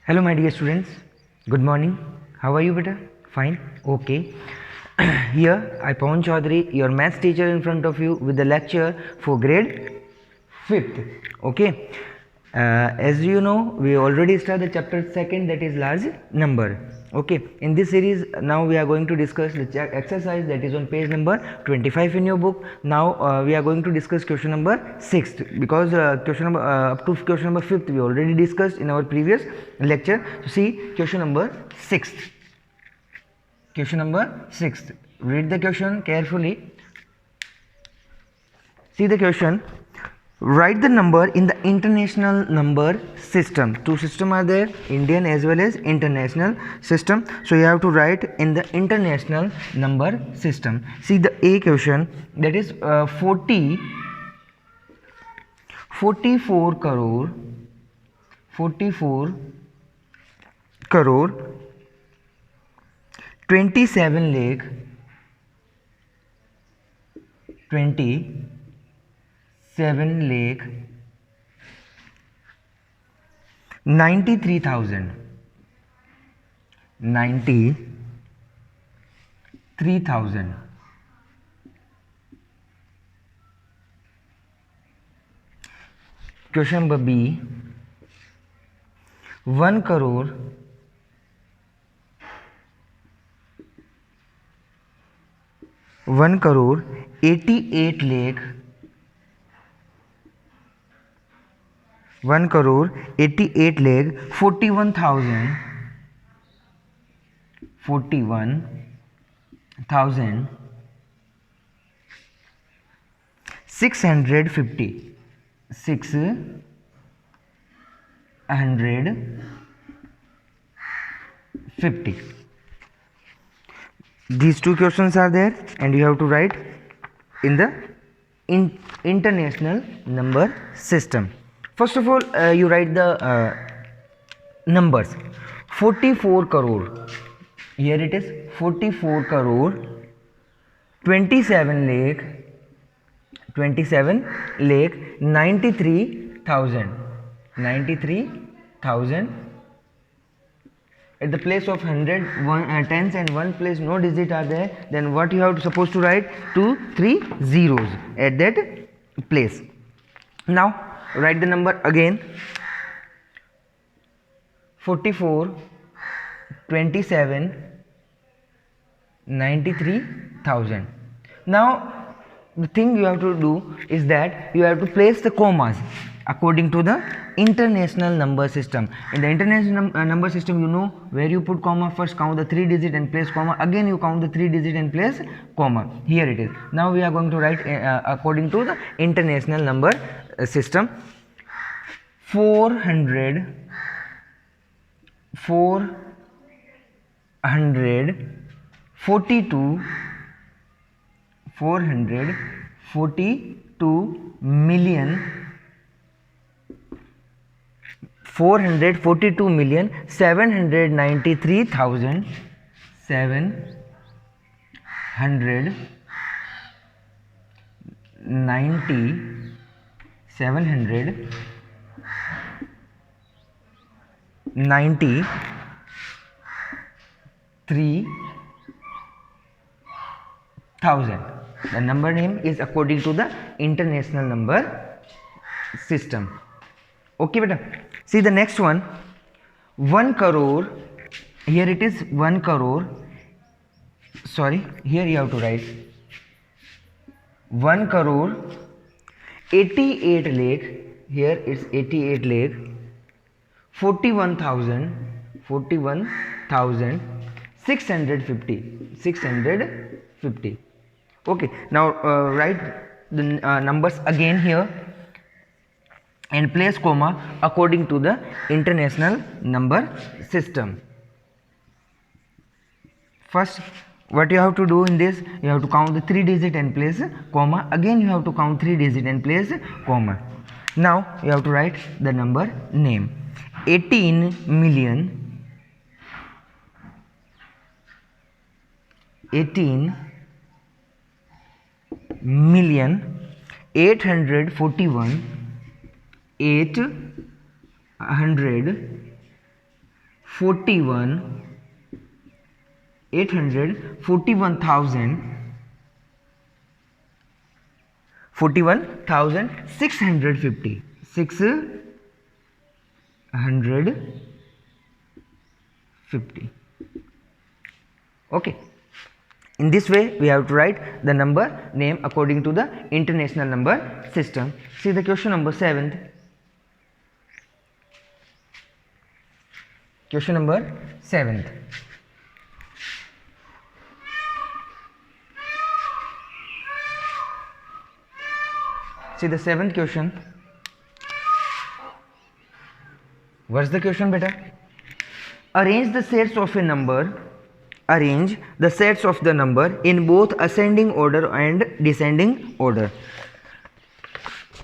Hello, my dear students. Good morning. How are you, beta? Fine. Okay. Here, I Pawan Chaudhary, your maths teacher, in front of you with the lecture for grade 5th. Okay. As you know, we already started the chapter 2nd, that is large number. Okay. In this series, now we are going to discuss the exercise that is on page number 25 in your book. Now we are going to discuss question number 6th, because question number up to question number 5th we already discussed in our previous lecture. So see question number 6th. Question number 6th. Read the question carefully. See the question. Write the number in the international number system. Two systems are there, Indian as well as international system. So you have to write in the international number system. See the A question, that is 44 crore 27 lakh 27 lakh 93,000 Question number B, 1 crore 88 lakh 41,650 650. These two questions are there and you have to write in the international number system. First of all, you write the numbers. 44 crore, here it is 44 crore 27 lakh 93,000. At the place of 100 tens and one place no digit are there, then what you have to supposed to write? 2 3 zeros at that place. Now write the number again. 44 27 93,000. Now the thing you have to do is that you have to place the commas according to the international number system. In the international number system, you know where you put comma. First count the 3 digit and place comma, again you count the 3 digit and place comma. Here it is. Now we are going to write according to the international number system. 442,000. The number name is according to the international number system. Okay, beta. See the next one. 1 crore. Here it is 1 crore. Sorry, here you have to write 1 crore 88 lakh. Here it's 88 lakh 41,650. Okay, now write the numbers again here and place comma according to the international number system. First, what you have to do in this, you have to count the 3 digit and place comma. Again you have to count 3 digit and place comma. Now you have to write the number name. 18 million 841,841 41,650. 650. Okay. In this way, we have to write the number name according to the international number system. See the question number 7th. Question number 7th. See the 7th question. What's the question, beta? Arrange the sets of a number. Arrange the sets of the number in both ascending order and descending order.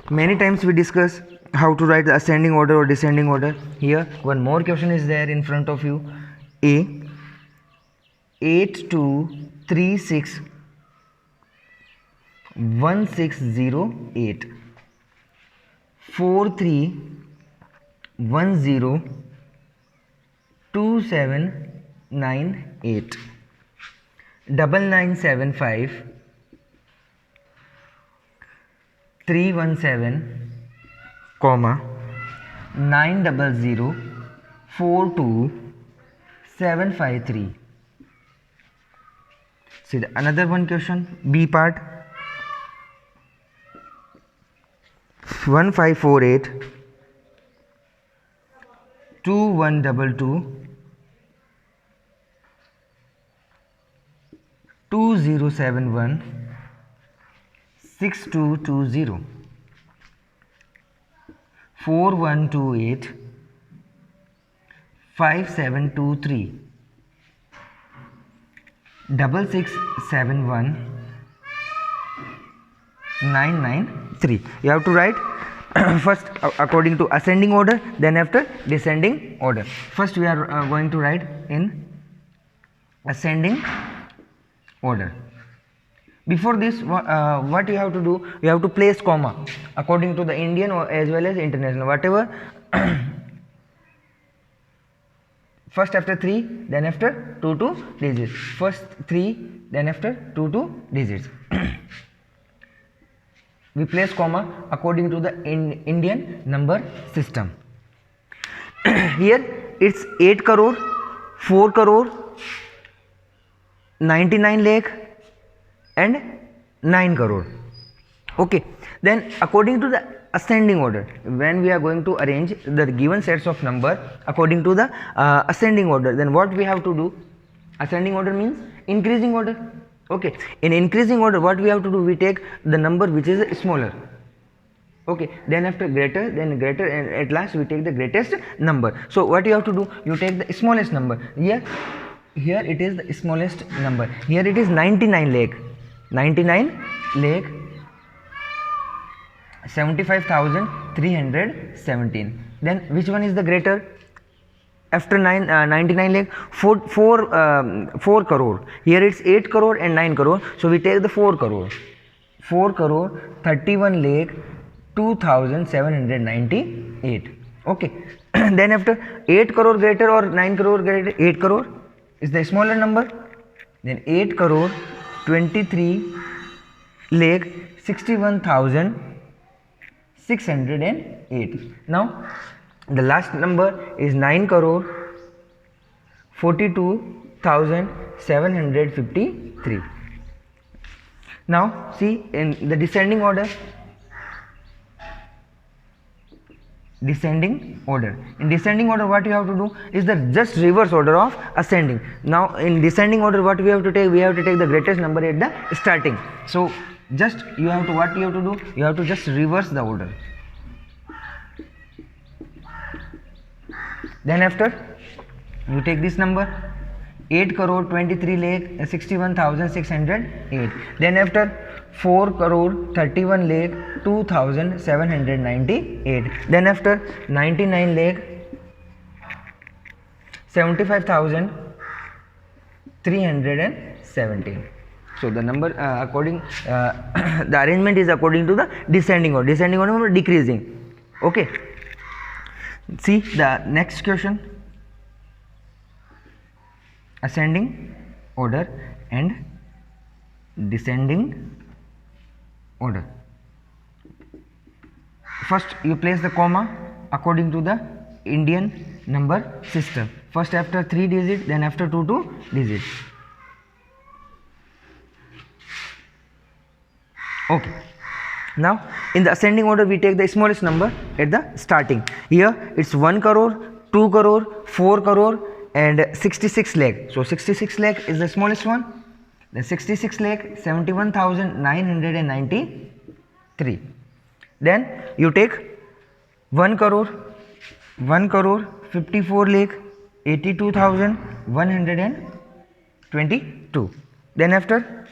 Many times we discuss how to write the ascending order or descending order. Here one more question is there in front of you. A 8236 1608 4310 2798 9975 317 comma 900 42 753. See the another one question, B part. 1548 2122 2071 6220 4128 5723 6671 993. You have to write first according to ascending order, then after descending order. First we are going to write in ascending order. Before this, what you have to do, you have to place comma according to the Indian or as well as international, whatever. First after 3, then after 2 digits. First 3, then after 2 digits. We place comma according to the Indian number system. Here it's 8 crore, 4 crore, 99 lakh and 9 crore. Okay, then according to the ascending order, when we are going to arrange the given sets of number according to the ascending order, then what we have to do? Ascending order means increasing order. Okay, in increasing order, what we have to do? We take the number which is smaller. Okay, then after greater, then greater, and at last we take the greatest number. So what you have to do? You take the smallest number. Here it is the smallest number. Here it is 99 lakh. 99 lakh 75,317. Then which one is the greater? After 99 lakh, 4 crore. Here it's 8 crore and 9 crore. So we take the 4 crore. 4 crore 31 lakh 2,798. Okay. Then after 8 crore greater or 9 crore greater, 8 crore is the smaller number. Then 8 crore 23 lakh 61,608. Now the last number is 9 crore 42,753. Now see in the descending order. Descending order. In descending order, what you have to do is the just reverse order of ascending. Now in descending order, what we have to take? We have to take the greatest number at the starting. So just you have to, what you have to do? You have to just reverse the order. Then after you take this number 8 crore 23 lakh 61,608. Then after 4 crore 31 lakh 2,798. Then after 99 lakh 75,317. So the number according the arrangement is according to the descending order. Descending order decreasing. Okay. See the next question. ascending order and descending order. First you place the comma according to the Indian number system. First after 3 digits, then after 2 digits. Okay. Now in the ascending order we take the smallest number at the starting. Here it's 1 crore, 2 crore, 4 crore and 66 lakh. So 66 lakh is the smallest one. Then 66 lakh 71,993. Then you take 1 crore, 54 lakh 82,122. Then after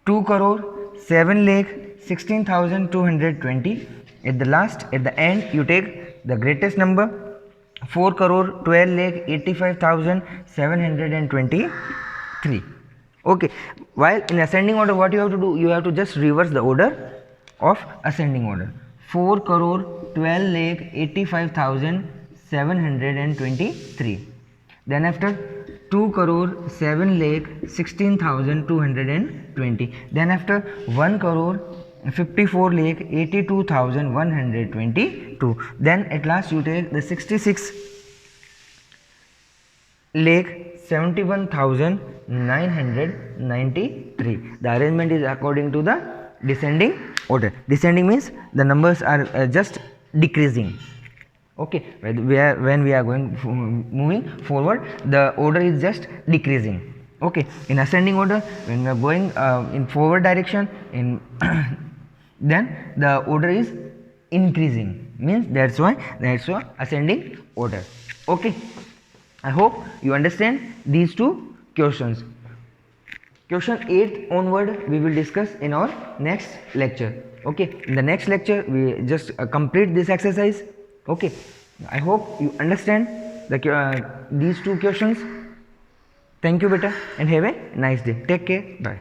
2 crore 7 lakh 16,220. At the last, at the end, you take the greatest number 4 crore 12 lakh 85,723. Okay. While in ascending order, what you have to do? You have to just reverse the order of ascending order. 4 crore 12 lakh 85,723. Then after 2 crore 7 lakh 16,220. Then after 1 crore 54 lakh 82,122. Then at last you take the 66 lakh 71,993. The arrangement is according to the descending order. Descending means the numbers are just decreasing. Okay, when we are moving forward, the order is just decreasing. Okay, in ascending order, when we are going in forward direction, in then the order is increasing. Means that's why ascending order. Okay, I hope you understand these two questions. Question 8 onward we will discuss in our next lecture. Okay, in the next lecture we just complete this exercise. Okay, I hope you understand these two questions. Thank you beta and have a nice day. Take care. Bye.